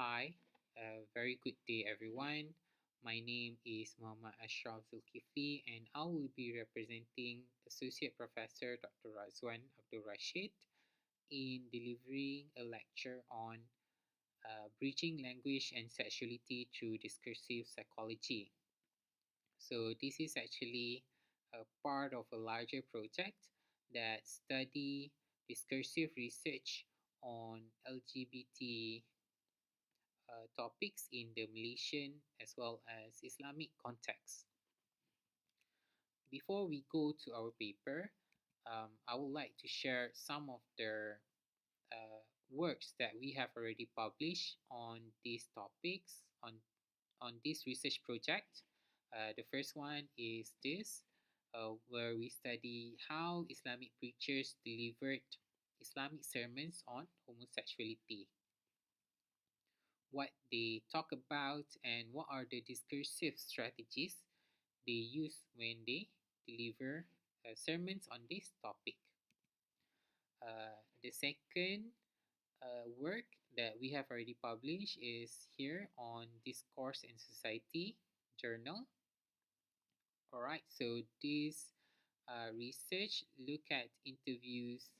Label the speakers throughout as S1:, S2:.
S1: Hi, very good day, everyone. My name is Muhammad Ashraf Zulkifli, and I will be representing Associate Professor Dr. Razwan Abdul Rashid in delivering a lecture on bridging language and sexuality through discursive psychology. So, this is actually a part of a larger project that study discursive research on LGBT topics in the Malaysian as well as Islamic context. Before we go to our paper, I would like to share some of the works that we have already published on these topics on this research project. The first one is this, where we study how Islamic preachers delivered Islamic sermons on homosexuality, what they talk about, and what are the discursive strategies they use when they deliver sermons on this topic. The second work that we have already published is here on Discourse and Society journal. All right, so this research look at interviews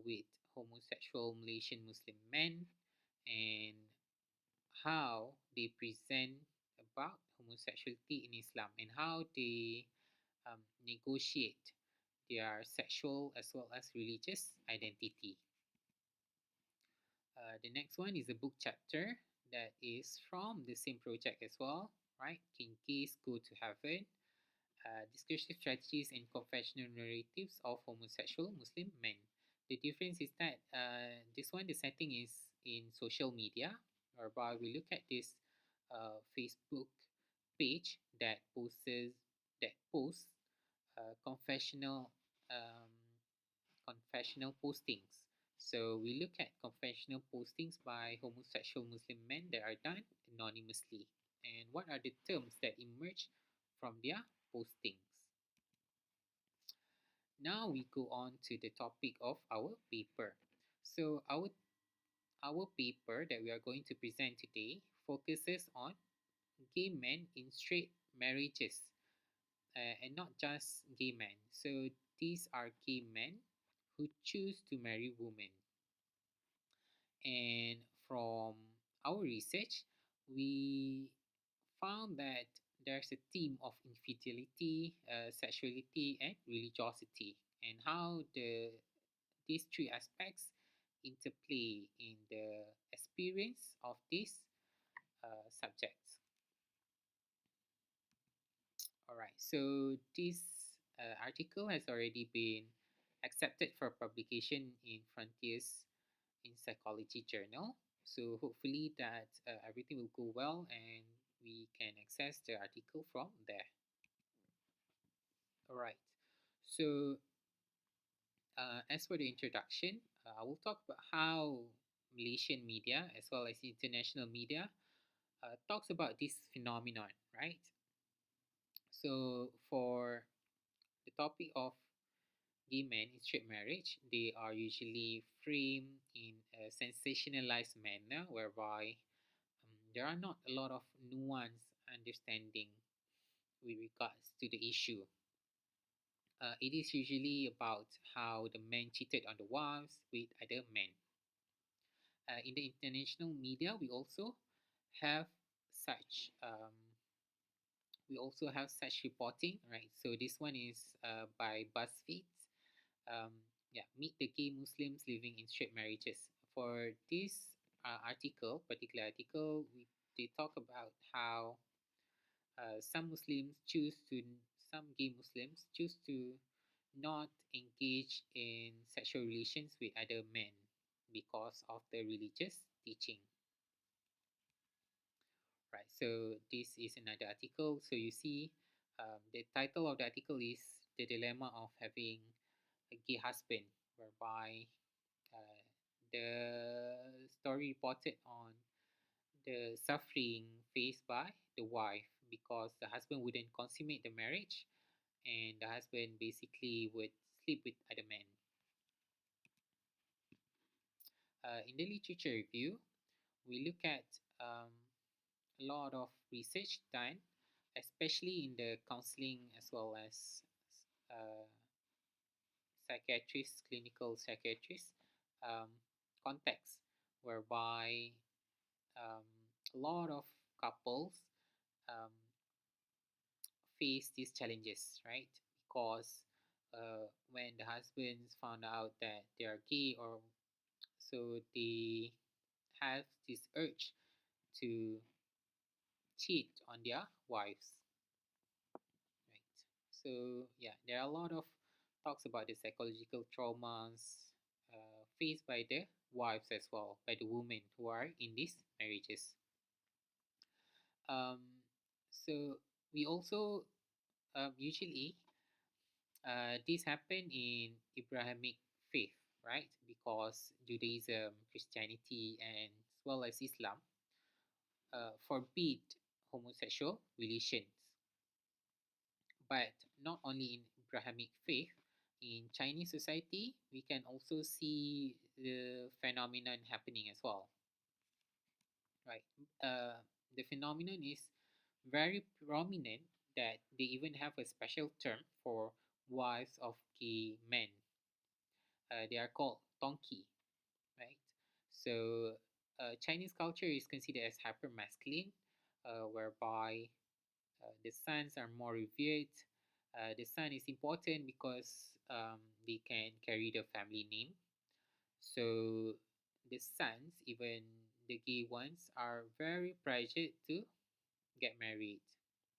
S1: with homosexual Malaysian Muslim men and how they present about homosexuality in Islam and how they negotiate their sexual as well as religious identity. The next one is a book chapter that is from the same project as well, right? Kinki's Go to Heaven, Discursive Strategies and Confessional Narratives of Homosexual Muslim Men. The difference is that this one, the setting is in social media, whereby we look at this Facebook page that posts um, confessional postings. So we look at confessional postings by homosexual Muslim men that are done anonymously, and what are the terms that emerge from their postings. Now we go on to the topic of our paper. So our paper that we are going to present today focuses on gay men in straight marriages, and not just gay men. So these are gay men who choose to marry women. And from our research, we found that there's a theme of infidelity, sexuality, and religiosity, and how these three aspects interplay in the experience of these subjects. All right, so this article has already been accepted for publication in Frontiers in Psychology journal. So hopefully that everything will go well and we can access the article from there. All right. So as for the introduction, I will talk about how Malaysian media as well as international media talks about this phenomenon, right? So for the topic of gay men in straight marriage, they are usually framed in a sensationalized manner whereby there are not a lot of nuanced understanding with regards to the issue. It is usually about how the men cheated on the wives with other men. In the international media, have such such reporting, right? So this one is by BuzzFeed. Um, yeah, meet the gay Muslims living in straight marriages. For this particular article, they talk about how some gay Muslims choose to not engage in sexual relations with other men because of the religious teaching. Right. So this is another article. So you see, the title of the article is "The Dilemma of Having a Gay Husband," whereby uh, the story reported on the suffering faced by the wife because the husband wouldn't consummate the marriage, and the husband basically would sleep with other men. In the literature review, we look at a lot of research done, especially in the counseling as well as uh, psychiatrists, clinical psychiatrists um, context, whereby um, a lot of couples um, face these challenges, right? Because when the husbands found out that they are gay, or so they have this urge to cheat on their wives, right? So yeah, there are a lot of talks about the psychological traumas faced by the wives as well, by the women who are in these marriages. Um, so we also usually this happened in Abrahamic faith, right? Because Judaism, Christianity, and as well as Islam forbid homosexual relations. But not only in Abrahamic faith, in Chinese society, we can also see the phenomenon happening as well, right? The phenomenon is very prominent that they even have a special term for wives of gay men. They are called donkey, right? So Chinese culture is considered as hyper masculine, whereby the sons are more revered. The son is important because they can carry the family name. So the sons, even the gay ones, are very pressured to get married.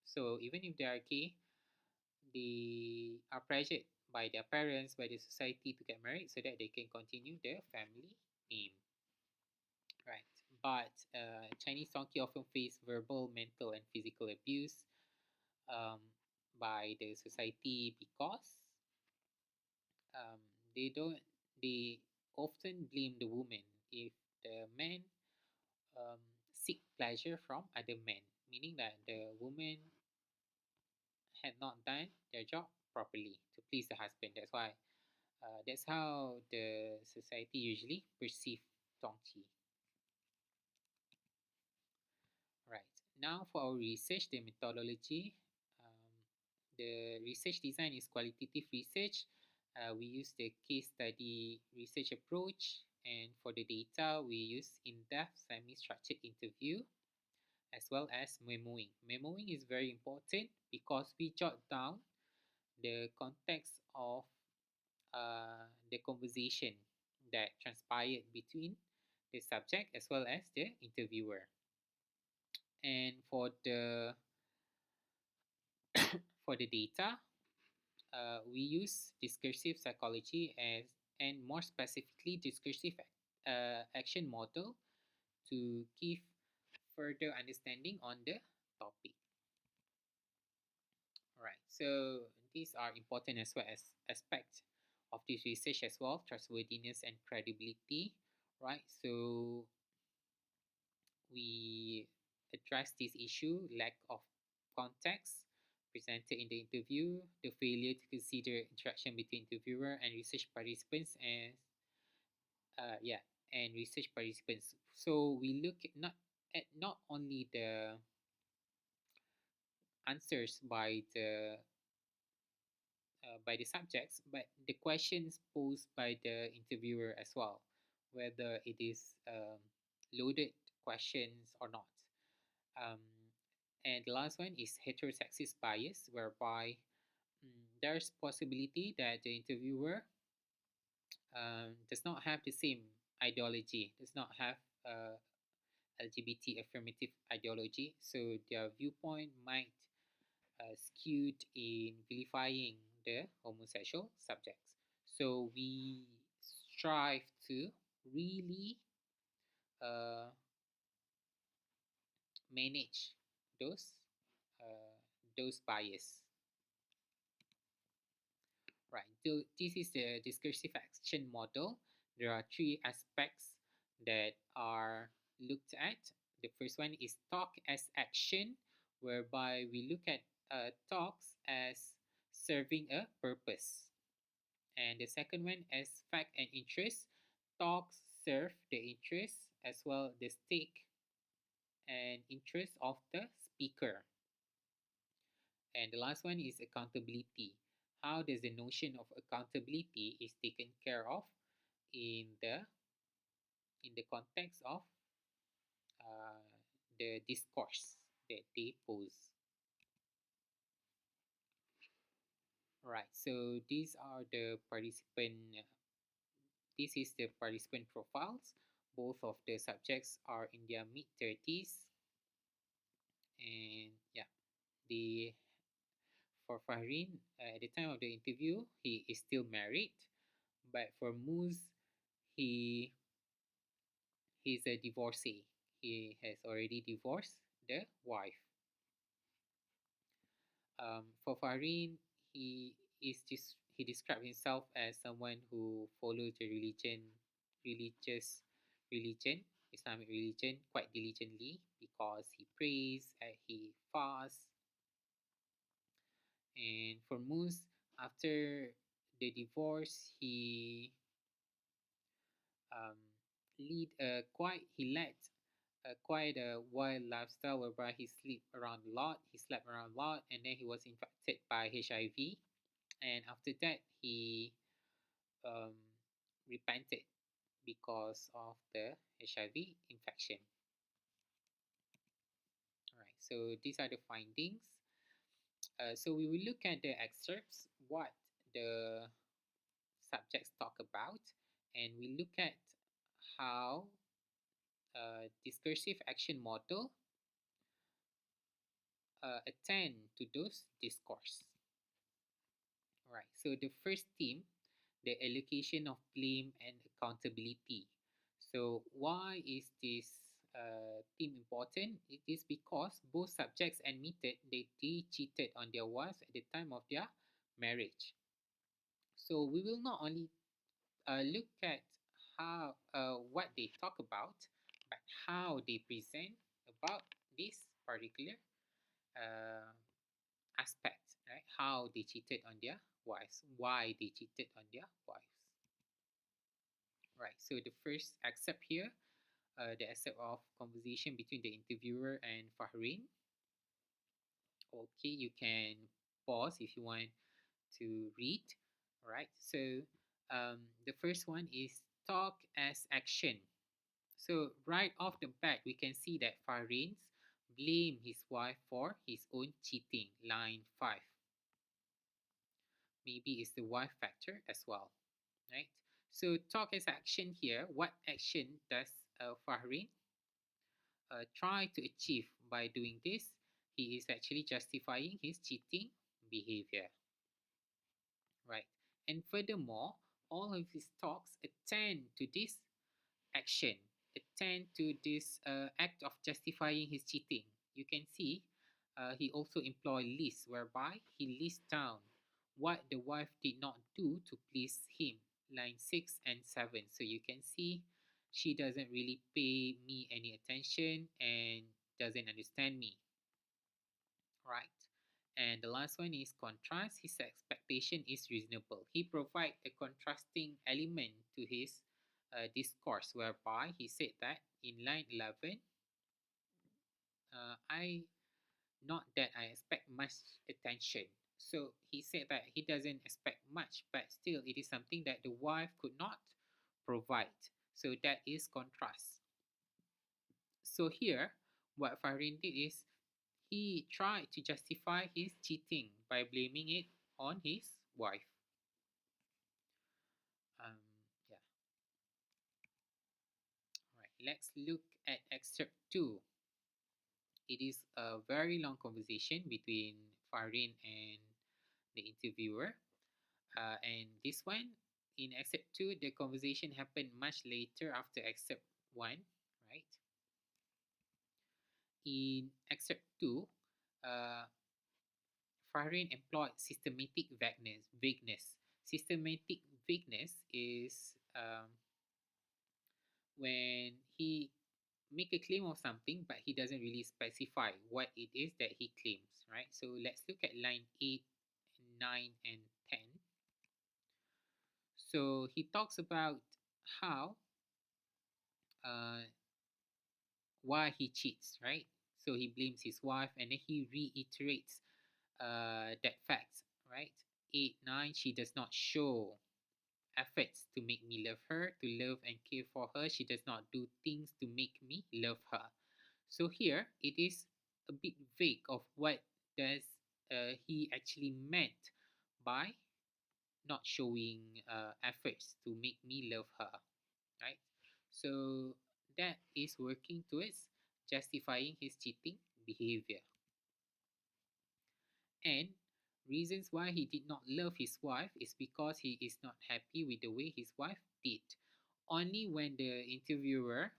S1: So even if they are gay, they are pressured by their parents, by the society to get married so that they can continue their family name, right? But Chinese donkey often face verbal, mental, and physical abuse um, by the society because um, they don't. They often blame the woman if the man um, seek pleasure from other men, meaning that the woman had not done their job properly to please the husband. That's how the society usually perceive donkey. Right. Now for our research, the methodology. The research design is qualitative research. We use the case study research approach, and for the data, we use in-depth semi-structured interview as well as memoing. Memoing is very important because we jot down the context of the conversation that transpired between the subject as well as the interviewer. And for the data, we use discursive psychology as and more specifically discursive action model to give further understanding on the topic. Right. So these are important as well as aspects of this research as well, trustworthiness and credibility. Right. So we address this issue, lack of context presented in the interview, the failure to consider interaction between interviewer and research participants, and yeah, and research participants. So we look at not only the answers by the subjects, but the questions posed by the interviewer as well, whether it is loaded questions or not. Um, and the last one is heterosexist bias, whereby there's possibility that the interviewer does not have the same ideology, does not have LGBT affirmative ideology, so their viewpoint might skewed in vilifying the homosexual subjects. So we strive to really uh, manage those uh, those bias. Right. So this is the discursive action model. There are three aspects that are looked at. The first one is talk as action, whereby we look at talks as serving a purpose. And the second one as fact and interest. Talks serve the interest as well the stake and interest of the speaker. And the last one is accountability. How does the notion of accountability is taken care of in the context of uh, the discourse that they pose. Right. So these are the participant. This is the participant profiles. Both of the subjects are in their mid thirties, and yeah, the for Fahrin at the time of the interview, he is still married, but for Muz, he he's a divorcee. He has already divorced the wife. For Farin, he described himself as someone who follows the religious religion, Islamic religion, quite diligently because he prays, he fasts, and for Mus, after the divorce, um, he led quite a wild lifestyle whereby he slept around a lot, and then he was infected by HIV. And after that, he um, repented because of the HIV infection. All right, so these are the findings. So we will look at the excerpts, what the subjects talk about, and we look at how discursive action model attend to those discourse. All right, so the first theme, the allocation of blame and accountability. So, why is this theme important? It is because both subjects admitted they cheated on their wives at the time of their marriage. So, we will not only look at how what they talk about, but how they present about this particular uh, aspect, right? How they cheated on their wives, why they cheated on their wives. Right. So the first excerpt here, the excerpt of conversation between the interviewer and Fahrin. Okay, you can pause if you want to read. All right. So the first one is talk as action. So right off the bat, we can see that Fahrin blame his wife for his own cheating. Line 5. Maybe it's the wife factor as well, right? So talk as action here. What action does Fahrin try to achieve by doing this? He is actually justifying his cheating behavior, right? And furthermore, all of his talks attend to this action, attend to this act of justifying his cheating. You can see he also employ lists whereby he lists down what the wife did not do to please him. Line 6 and 7. So you can see she doesn't really pay me any attention and doesn't understand me, right? And the last one is contrast. His expectation is reasonable. He provide a contrasting element to his discourse, whereby he said that in line 11, I not that I expect much attention. So he said that he doesn't expect much, but still it is something that the wife could not provide. So that is contrast. So here, what Farin did is he tried to justify his cheating by blaming it on his wife. Um, yeah. All right. Let's look at excerpt 2. It is a very long conversation between Farin and the interviewer. And this one, in excerpt 2, the conversation happened much later after excerpt 1, right? In excerpt 2, uh, Farin employed systematic vagueness. Systematic vagueness is when he make a claim of something, but he doesn't really specify what it is that he claims, right? So let's look at line 8, 9, and 10. So he talks about how why he cheats, right? So he blames his wife, and then he reiterates that fact, right? 8, 9, she does not show efforts to make me love her, to love and care for her. She does not do things to make me love her. So here it is a bit vague of what does he actually meant by not showing efforts to make me love her, right? So that is working towards justifying his cheating behavior. And reasons why he did not love his wife is because he is not happy with the way his wife did. Only when the interviewer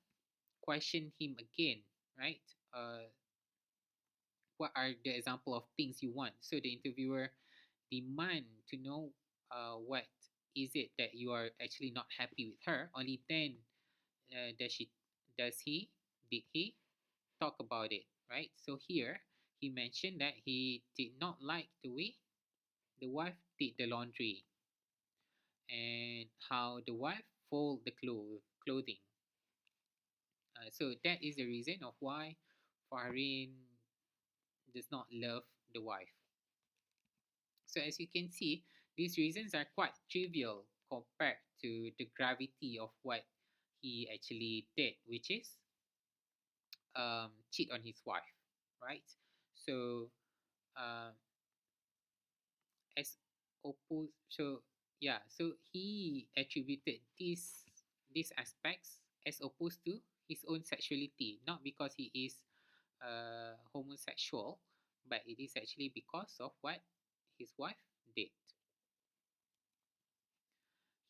S1: questioned him again, right? What are the example of things you want? So the interviewer demand to know what is it that you are actually not happy with her. Only then does he did he talk about it, right? So here he mentioned that he did not like the way the wife did the laundry and how the wife fold the clothing. So that is the reason of why Farin does not love the wife. So as you can see, these reasons are quite trivial compared to the gravity of what he actually did, which is cheat on his wife, right? So uh, as opposed, so yeah, so he attributed these aspects as opposed to his own sexuality, not because he is homosexual, but it is actually because of what his wife did.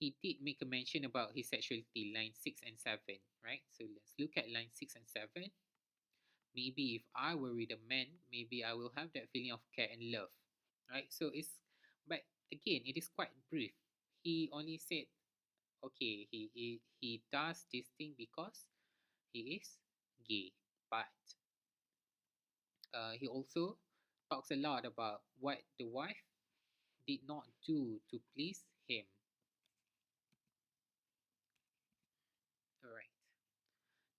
S1: He did make a mention about his sexuality, line 6 and 7, right? So let's look at line 6 and 7. Maybe if I were with a man, maybe I will have that feeling of care and love, right? So it's, but again, it is quite brief. He only said, okay, he does this thing because he is gay, but he also talks a lot about what the wife did not do to please him. All right.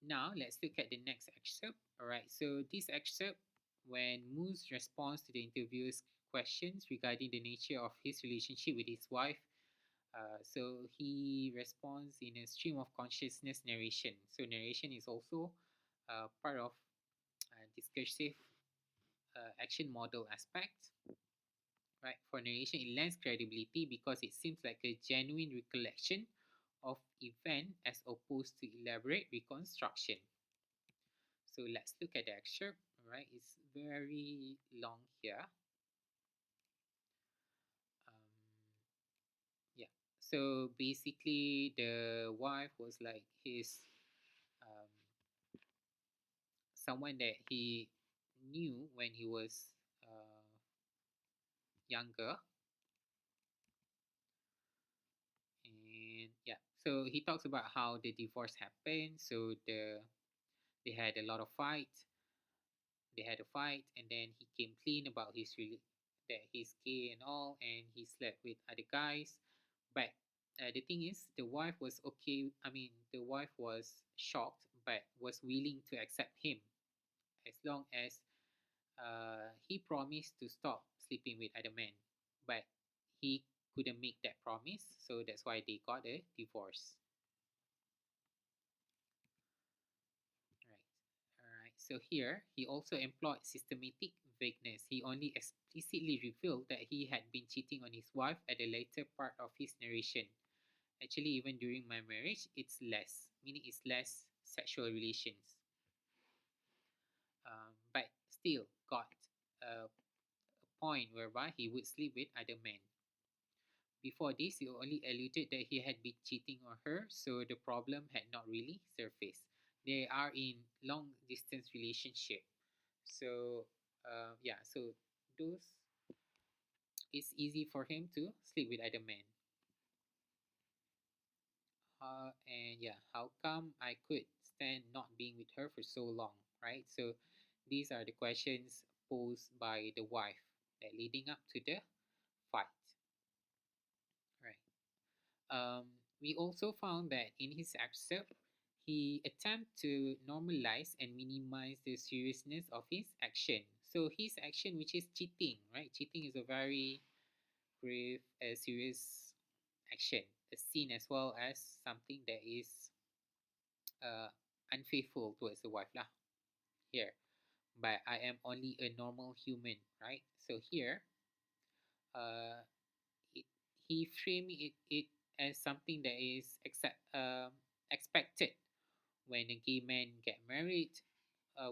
S1: Now let's look at the next excerpt. All right. So this excerpt, when Moose responds to the interviewer's questions regarding the nature of his relationship with his wife, so he responds in a stream of consciousness narration. So narration is also part of discursive action model aspect. Right? For narration, it lends credibility because it seems like a genuine recollection of event as opposed to elaborate reconstruction. So let's look at the excerpt. All right, it's very long here. Um, yeah. So basically, the wife was like his um, someone that he knew when he was younger, and yeah. So he talks about how the divorce happened. So they had a lot of fights. They had a fight, and then he came clean about that he's gay and all, and he slept with other guys. But the thing is, the wife was okay. I mean, the wife was shocked, but was willing to accept him as long as he promised to stop sleeping with other men. But he couldn't make that promise, so that's why they got a divorce. Right. All right. So here, he also employed systematic vagueness. He only explicitly revealed that he had been cheating on his wife at the later part of his narration. Actually, even during my marriage, it's less, meaning it's less sexual relations. But still got a point whereby he would sleep with other men. Before this, he only alluded that he had been cheating on her, so the problem had not really surfaced. They are in long distance relationship, so yeah, so those it's easy for him to sleep with other men. And yeah, how come I could stand not being with her for so long, right? So these are the questions posed by the wife that leading up to the fight, right? We also found that in his excerpt, He attempts to normalize and minimize the seriousness of his action. So his action, which is cheating, right? Cheating is a very grave, serious action, a sin as well as something that is uh, unfaithful towards the wife lah. Here, but I am only a normal human, right? So here, uh, it, he framed it as something that is expected when a gay man get married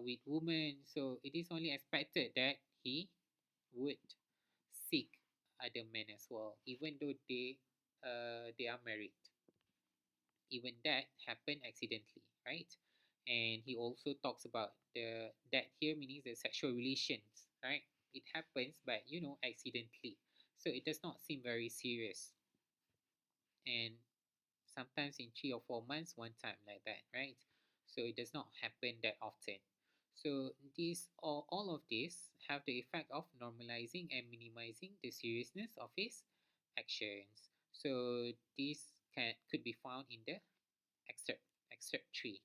S1: with women. So it is only expected that he would seek other men as well, even though they are married. Even that happened accidentally, right? And he also talks about the that here meaning the sexual relations, right? It happens, but accidentally. So it does not seem very serious. And sometimes in 3 or 4 months, one time like that, right? So it does not happen that often. So these all of this have the effect of normalizing and minimizing the seriousness of his actions. So this could be found in the excerpt excerpt 3.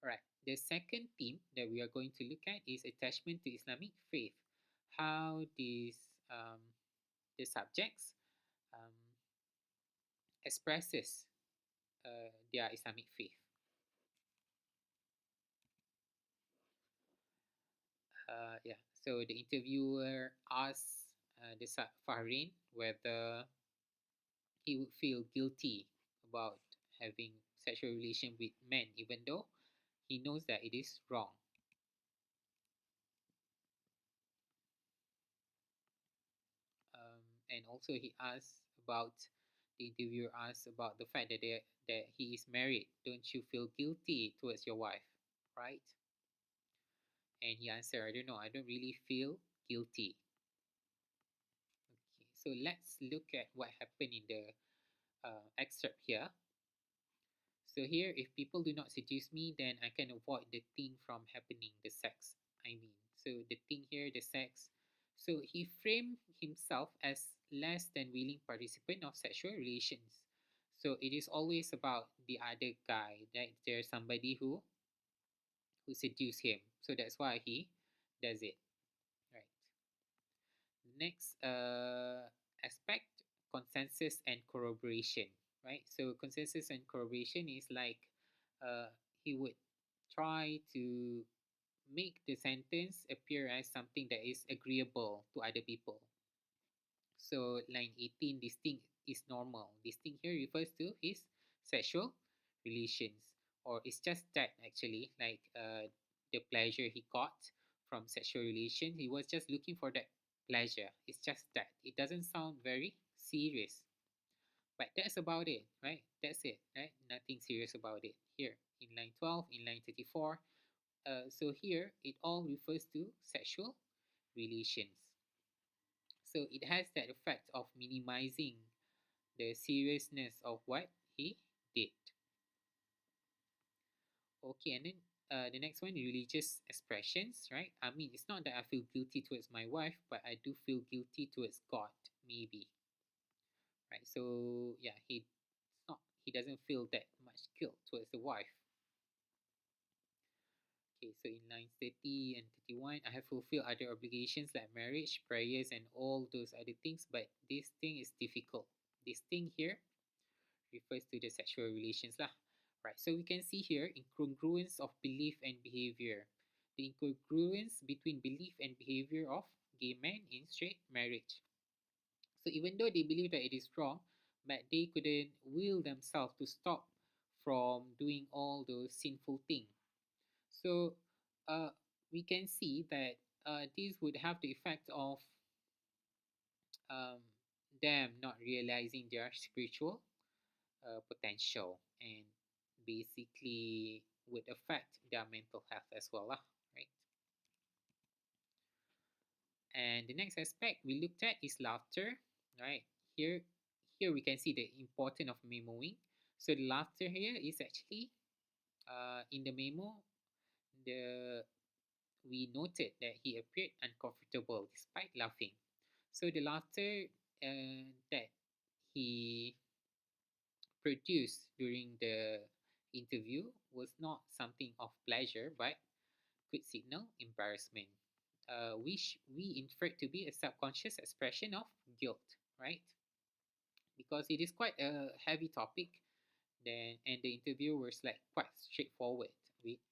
S1: All right. The second theme that we are going to look at is attachment to Islamic faith. How these the subjects um, expresses their Islamic faith. Yeah. So the interviewer asks the Fahrain whether he would feel guilty about having sexual relation with men, even though he knows that it is wrong. And also the interviewer asks about the fact that he is married. Don't you feel guilty towards your wife, right? And he answered, I don't know. I don't really feel guilty. Okay, so let's look at what happened in the excerpt here. So here, if people do not seduce me, then I can avoid the thing from happening, the sex. I mean, so the thing here, the sex. So he framed himself as less than willing participant of sexual relations. So it is always about the other guy. That there's somebody who seduce him. So that's why he does it. Right. Next aspect, consensus and corroboration, right? So consensus and corroboration is like uh, he would try to make the sentence appear as something that is agreeable to other people. So line 18, this thing is normal. This thing here refers to his sexual relations, or it's just that actually, like the pleasure he got from sexual relation. He was just looking for that pleasure. It's just that. It doesn't sound very serious, but that's about it, right? That's it, right? Nothing serious about it. Here in line 12, in line 34. So here it all refers to sexual relations. So it has that effect of minimizing the seriousness of what he did. Okay, and then the next one, religious expressions, right? I mean, it's not that I feel guilty towards my wife, but I do feel guilty towards God, maybe, right? So yeah, he doesn't feel that much guilt towards the wife. Okay, so in lines 30 and 31, I have fulfilled other obligations like marriage, prayers, and all those other things, but this thing is difficult. This thing here refers to the sexual relations lah. Right, so we can see here incongruence of belief and behavior. The incongruence between belief and behavior of gay men in straight marriage. So even though they believe that it is wrong, but they couldn't will themselves to stop from doing all those sinful things. So uh, we can see that this would have the effect of um, them not realizing their spiritual potential, and basically would affect their mental health as well, right? And the next aspect we looked at is laughter, right? Here, here we can see the importance of memoing. So the laughter here is actually in the memo, the we noted that he appeared uncomfortable despite laughing. So the laughter that he produced during the interview was not something of pleasure but could signal embarrassment, which we inferred to be a subconscious expression of guilt, right? Because it is quite a heavy topic, then and the interviewer was like quite straightforward with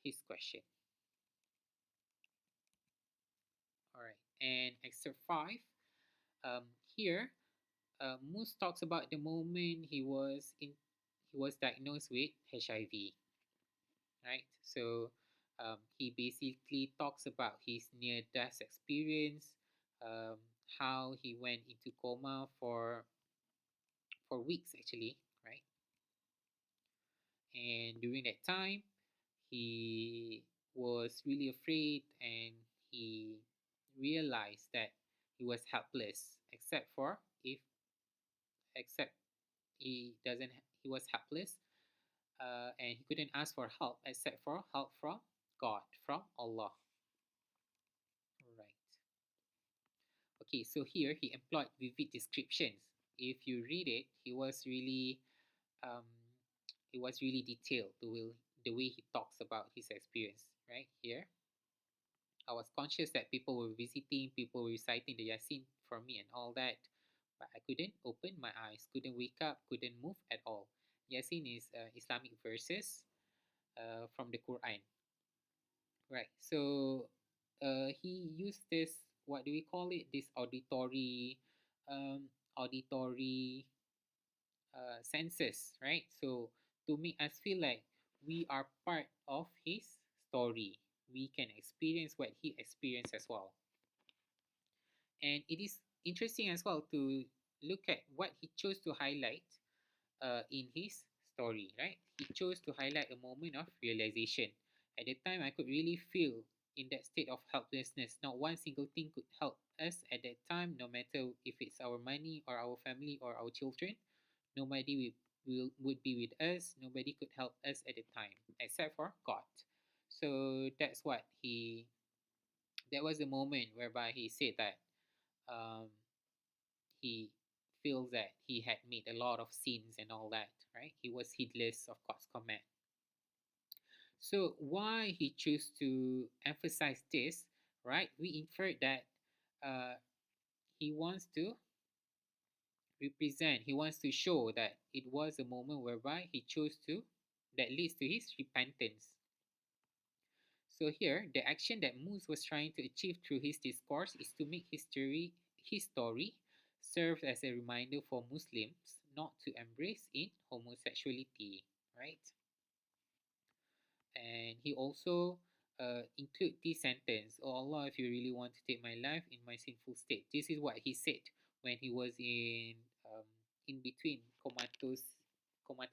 S1: his question. All right, and excerpt five. Here, Moose talks about the moment he was diagnosed with HIV, right? So he basically talks about his near-death experience, um, how he went into coma for weeks actually, right? And during that time, he was really afraid and he realized that he was helpless, except he was helpless, and he couldn't ask for help except for help from God, from Allah. Right. Okay, so here he employed vivid descriptions. If you read it, um, he was really detailed the way he talks about his experience. Right here, I was conscious that people were visiting, people were reciting the Yasin for me and all that, but I couldn't open my eyes, couldn't wake up, couldn't move at all. Yasin is Islamic verses from the Quran. Right. So he used this, what do we call it? This auditory senses, right? So to make us feel like we are part of his story, we can experience what he experienced as well. And it is interesting as well to look at what he chose to highlight in his story, right? He chose to highlight a moment of realization. At the time, I could really feel in that state of helplessness. Not one single thing could help us at that time, no matter if it's our money or our family or our children. Nobody would be with us. Nobody could help us at the time except for God. So that was the moment whereby he said that um, he feels that he had made a lot of sins and all that, right? He was heedless of God's command. So why he chose to emphasize this, right? We inferred that uh, he wants to he wants to show that it was a moment whereby he chose to, that leads to his repentance. So here, the action that Moose was trying to achieve through his discourse is to make his story serve as a reminder for Muslims not to embrace in homosexuality, right? And he also include this sentence, "Oh Allah, if you really want to take my life in my sinful state." This is what he said when he was in between comatose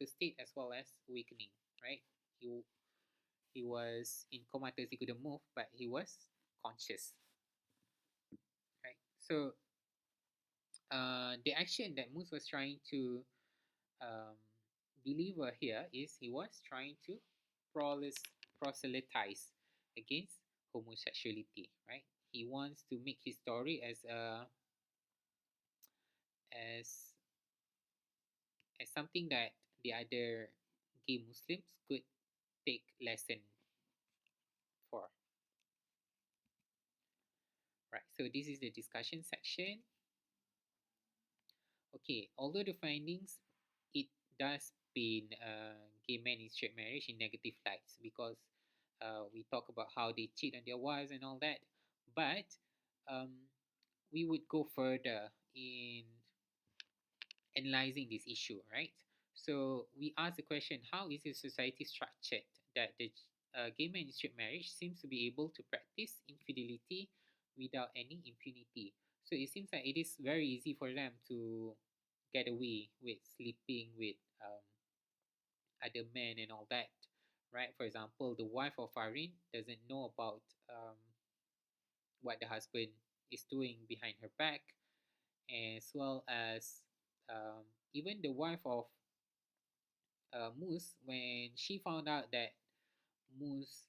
S1: state as well as awakening, right? He he was in comatose, he couldn't move, but he was conscious, right? So the action that Moose was trying to um, deliver here is he was trying to proselytize against homosexuality, right? He wants to make his story as as something that the other gay Muslims could take lesson for, right? So this is the discussion section. Okay, although the findings, it does paint gay men in straight marriage in negative lights because we talk about how they cheat on their wives and all that, but um, we would go further in analyzing this issue, right? So we ask the question: how is the society structured that the gay men in straight marriage seems to be able to practice infidelity without any impunity? So it seems like it is very easy for them to get away with sleeping with other men and all that, right? For example, the wife of Farin doesn't know about what the husband is doing behind her back, as well as um, even the wife of Moose, when she found out that Moose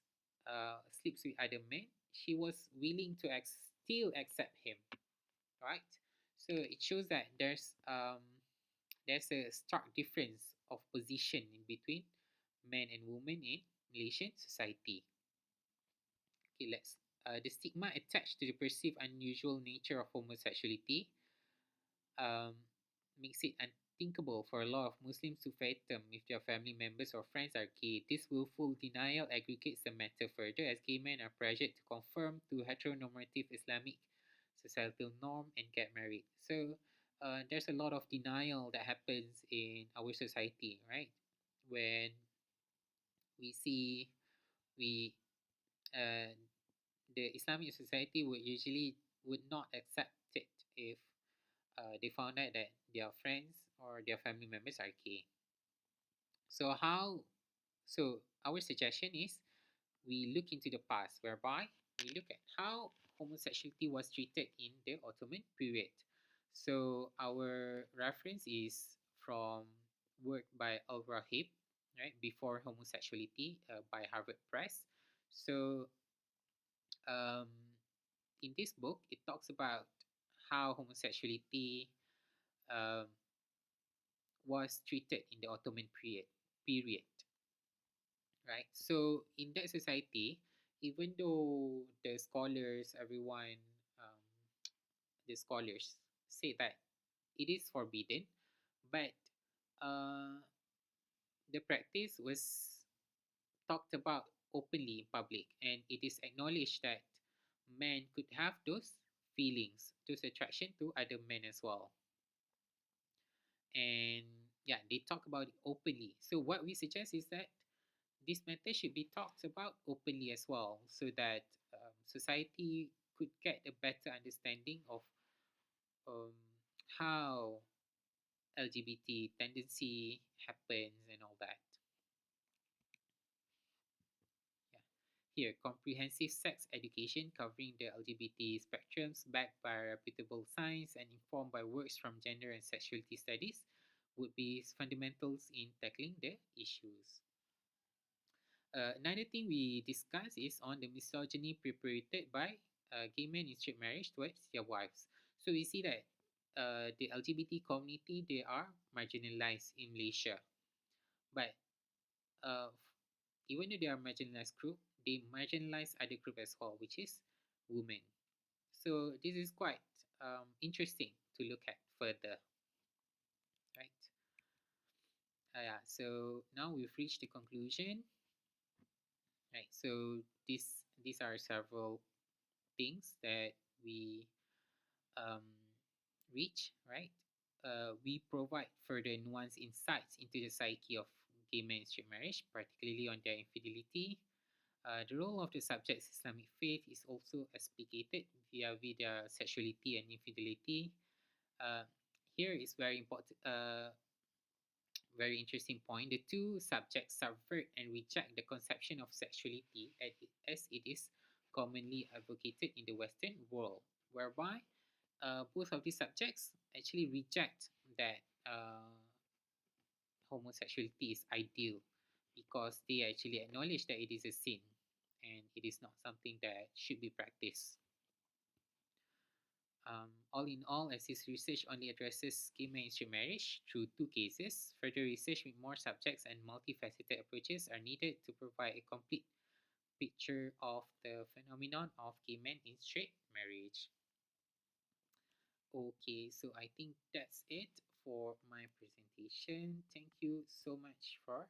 S1: sleeps with other men, she was willing to still accept him, right? So it shows that there's a stark difference of position in between men and women in Malaysian society. Okay, let's the stigma attached to the perceived unusual nature of homosexuality um, makes it unthinkable for a lot of Muslims to fathom if their family members or friends are gay. This willful denial aggregates the matter further as gay men are pressured to conform to heteronormative Islamic societal norm and get married. So there's a lot of denial that happens in our society, right? When we see we uh, the Islamic society would not accept it if they found out that their friends or their family members are gay. So how? So our suggestion is we look into the past, whereby we look at how homosexuality was treated in the Ottoman period. So our reference is from work by Al Rahib, right, before homosexuality by Harvard Press. So um, in this book, it talks about how homosexuality um, was treated in the Ottoman period, right? So in that society, even though the scholars, everyone, um, the scholars say that it is forbidden, but uh, the practice was talked about openly in public, and it is acknowledged that men could have those feelings, those attraction to other men as well. And yeah, they talk about it openly. So what we suggest is that this matter should be talked about openly as well, so that society could get a better understanding of um, how LGBT tendency happens and all that. Yeah. Here, comprehensive sex education covering the LGBT spectrums, backed by reputable science and informed by works from gender and sexuality studies, would be fundamentals in tackling the issues. Another thing we discuss is on the misogyny perpetrated by gay men in straight marriage towards their wives. So we see that the LGBT community, they are marginalized in Malaysia, but uh, even though they are marginalized group, they marginalize other group as well, which is women. So this is quite interesting to look at further, right? Yeah. So now we've reached the conclusion, right? So these are several things that we um, reach, right? We provide further nuanced insights into the psyche of gay men in straight marriage, particularly on their infidelity. The role of the subject's Islamic faith is also explicated via their sexuality and infidelity. Uh, Here is very important, very interesting point. The two subjects subvert and reject the conception of sexuality as it is commonly advocated in the Western world, whereby both of these subjects actually reject that homosexuality is ideal, because they actually acknowledge that it is a sin and it is not something that should be practiced. All in all, as this research only addresses gay mainstream marriage through two cases, further research with more subjects and multifaceted approaches are needed to provide a complete picture of the phenomenon of gay men in straight marriage. Okay, so I think that's it for my presentation. Thank you so much for